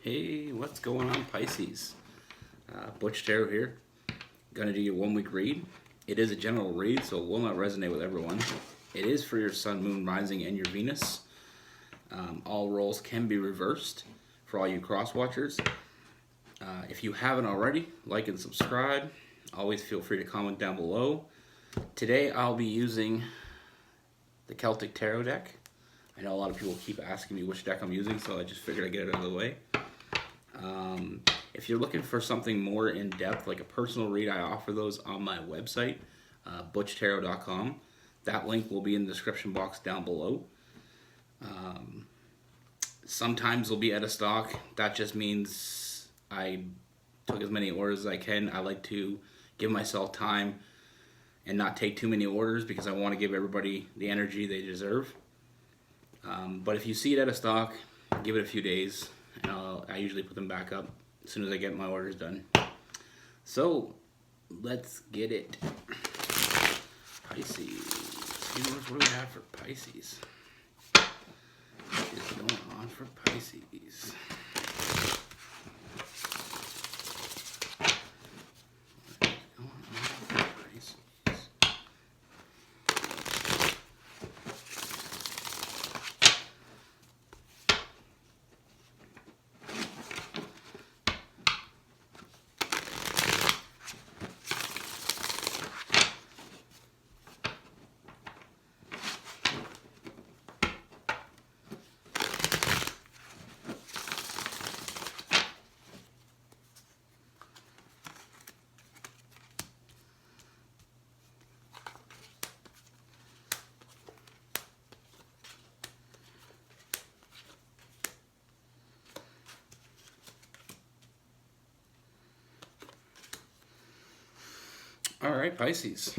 Hey, what's going on, Pisces? Butch Tarot here. Gonna do your 1 week read. It is a general read, so it will not resonate with everyone. It is for your Sun, Moon, Rising, and your Venus. All roles can be reversed for all you cross watchers. If you haven't already, like and subscribe. Always feel free to comment down below. Today I'll be using the Celtic Tarot deck. I know a lot of people keep asking me which deck I'm using, so I just figured I'd get it out of the way. If you're looking for something more in-depth, like a personal read, I offer those on my website, butchtarot.com. That link will be in the description box down below. Sometimes they'll be out of stock. That just means I took as many orders as I can. I like to give myself time and not take too many orders because I want to give everybody the energy they deserve. But if you see it out of stock, give it a few days, and I usually put them back up as soon as I get my orders done. So, let's get it. Pisces. What do we have for Pisces? What is going on for Pisces? All right, Pisces.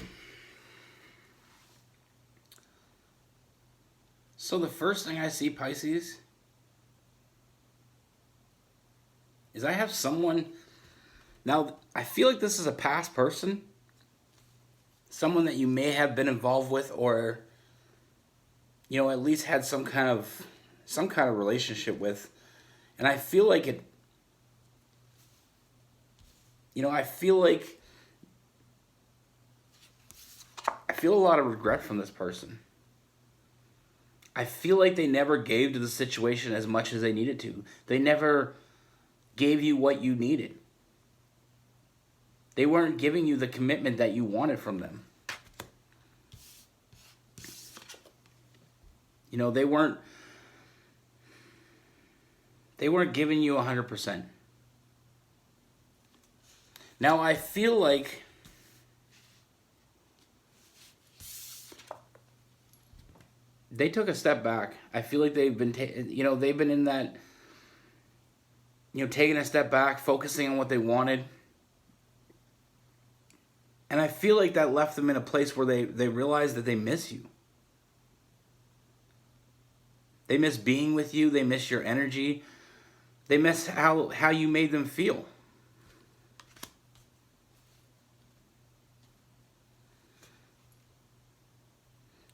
So the first thing I see, Pisces, is I have someone. Now, I feel like this is a past person. Someone that you may have been involved with, or, you know, at least had some kind of relationship with. And I feel like it, you know, I feel a lot of regret from this person. I feel like they never gave to the situation as much as they needed to. They never gave you what you needed. They weren't giving you the commitment that you wanted from them. You know, they weren't giving you 100%. Now, I feel like they took a step back. I feel like they've been, they've been in that, taking a step back, focusing on what they wanted. And I feel like that left them in a place where they realize that they miss you. They miss being with you. They miss your energy. They miss how you made them feel.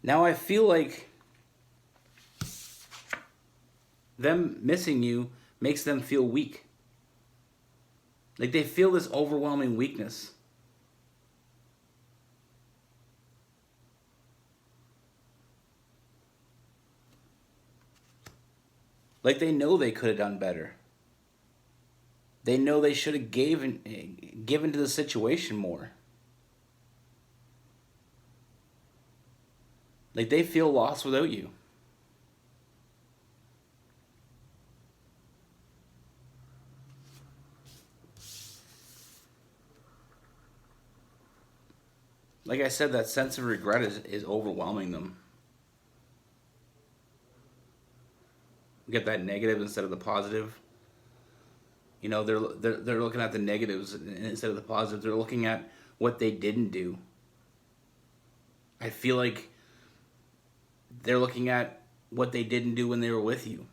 Now I feel like them missing you makes them feel weak. Like they feel this overwhelming weakness. Like they know they could have done better. They know they should have given to the situation more. Like they feel lost without you. Like I said, that sense of regret is overwhelming them. You get that negative instead of the positive. You know, they're looking at the negatives instead of the positive. They're looking at what they didn't do. I feel like they're looking at what they didn't do when they were with you.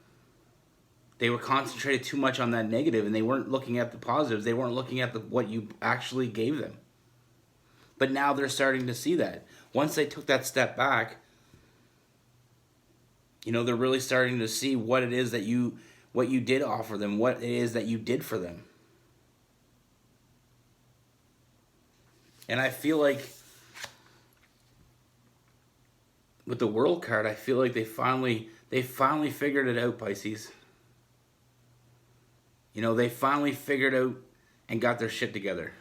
They were concentrated too much on that negative, and they weren't looking at the positives. They weren't looking at what you actually gave them. But now they're starting to see that. Once they took that step back, they're really starting to see what it is that what you did offer them, what it is that you did for them. And I feel like with the World card, I feel like they finally figured it out, Pisces. You know, they finally figured out and got their shit together.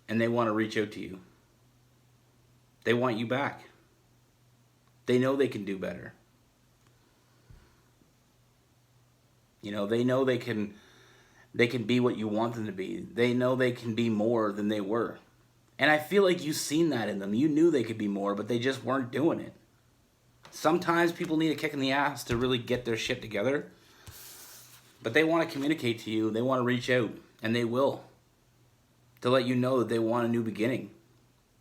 And they want to reach out to you. They want you back. They know they can do better. You know, they know they can be what you want them to be. They know they can be more than they were. And I feel like you've seen that in them. You knew they could be more, but they just weren't doing it. Sometimes people need a kick in the ass to really get their shit together. But they want to communicate to you. They want to reach out. And they will. To let you know that they want a new beginning.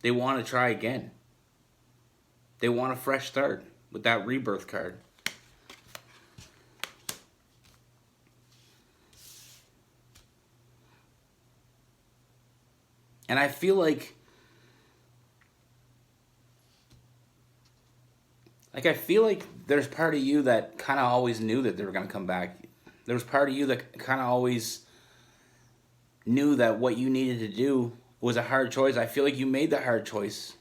They want to try again. They want a fresh start with that rebirth card. And I feel like there's part of you that kind of always knew that they were going to come back. There was part of you that kind of always knew that what you needed to do was a hard choice. I feel like you made the hard choice.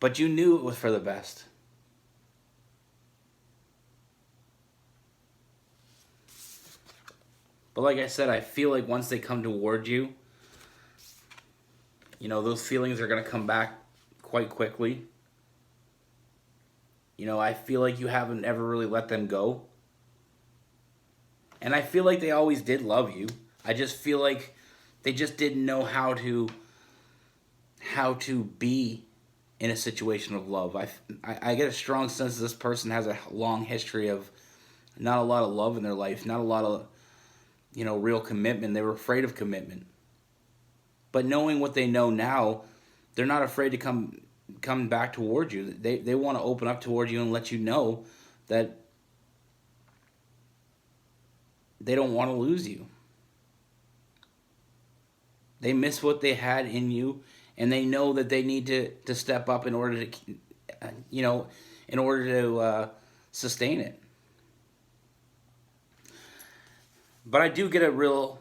But you knew it was for the best. But like I said, I feel like once they come toward you, you know, those feelings are going to come back quite quickly. You know, I feel like you haven't ever really let them go. And I feel like they always did love you. I just feel like they just didn't know how to be in a situation of love. I get a strong sense that this person has a long history of not a lot of love in their life, not a lot of, you know, real commitment. They were afraid of commitment. But knowing what they know now, they're not afraid to come back towards you. They want to open up towards you and let you know that they don't want to lose you. They miss what they had in you, and they know that they need to step up in order to, you know, in order to sustain it. But I do get a real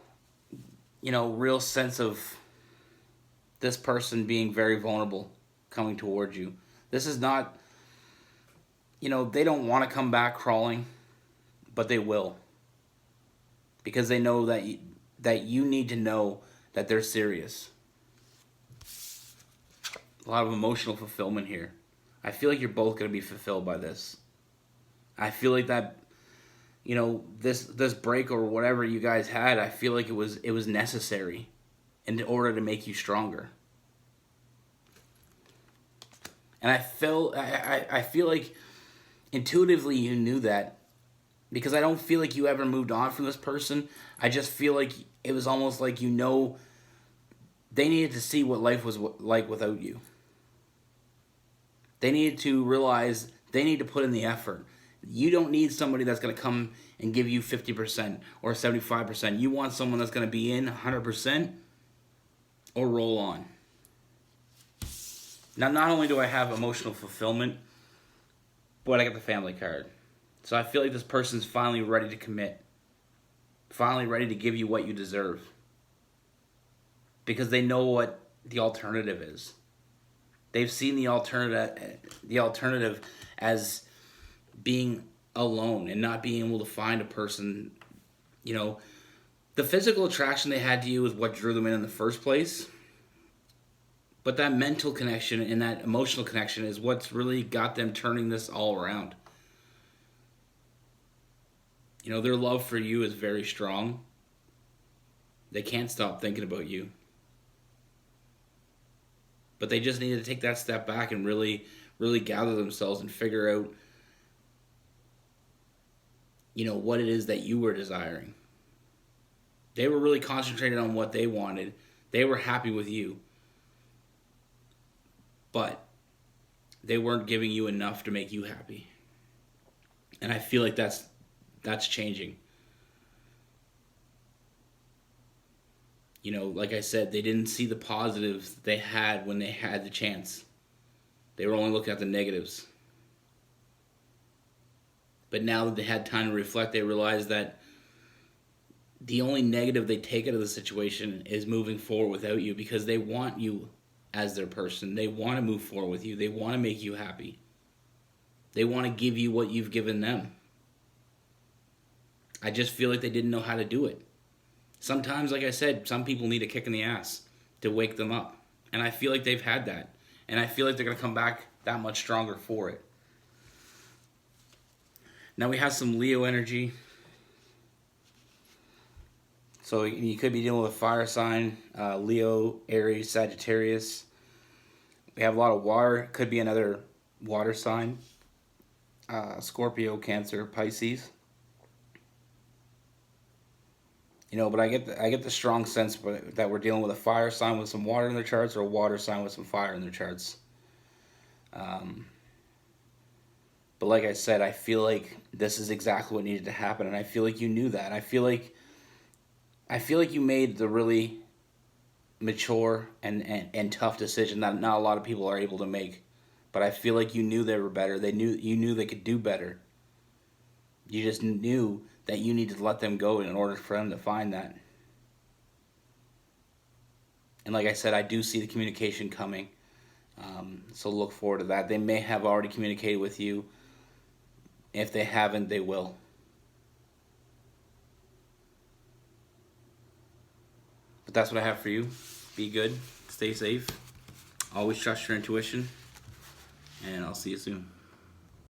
sense of this person being very vulnerable coming towards you. This is not, you know, they don't want to come back crawling, but they will. Because they know that you need to know that they're serious. A lot of emotional fulfillment here. I feel like you're both going to be fulfilled by this. I feel like that, you know, this break or whatever you guys had, I feel like it was necessary in order to make you stronger. And I feel like intuitively you knew that, because I don't feel like you ever moved on from this person. I just feel like it was almost like, you know, they needed to see what life was like without you. They needed to realize they need to put in the effort. You don't need somebody that's going to come and give you 50% or 75%. You want someone that's going to be in 100% or roll on. Now, not only do I have emotional fulfillment, but I got the family card. So I feel like this person's finally ready to commit. Finally ready to give you what you deserve. Because they know what the alternative is. They've seen the alternative as being alone and not being able to find a person. You know, the physical attraction they had to you is what drew them in the first place. But that mental connection and that emotional connection is what's really got them turning this all around. You know, their love for you is very strong. They can't stop thinking about you. But they just need to take that step back and really, really gather themselves and figure out, you know, what it is that you were desiring. They were really concentrated on what they wanted. They were happy with you. But they weren't giving you enough to make you happy. And I feel like that's changing. You know, like I said, they didn't see the positives they had when they had the chance. They were only looking at the negatives. But now that they had time to reflect, they realized that the only negative they take out of the situation is moving forward without you, because they want you as their person. They want to move forward with you. They want to make you happy. They want to give you what you've given them. I just feel like they didn't know how to do it. Sometimes, like I said, some people need a kick in the ass to wake them up. And I feel like they've had that. And I feel like they're going to come back that much stronger for it. Now we have some Leo energy. So you could be dealing with a fire sign, Leo, Aries, Sagittarius. We have a lot of water. Could be another water sign. Scorpio, Cancer, Pisces. You know, but I get the strong sense that we're dealing with a fire sign with some water in their charts, or a water sign with some fire in their charts. But like I said, I feel like this is exactly what needed to happen, and I feel like you knew that. I feel like you made the really mature and tough decision that not a lot of people are able to make. But I feel like you knew they were better. You knew they could do better. You just knew that you needed to let them go in order for them to find that. And like I said, I do see the communication coming. So look forward to that. They may have already communicated with you. If they haven't, they will. But that's what I have for you. Be good. Stay safe. Always trust your intuition. And I'll see you soon.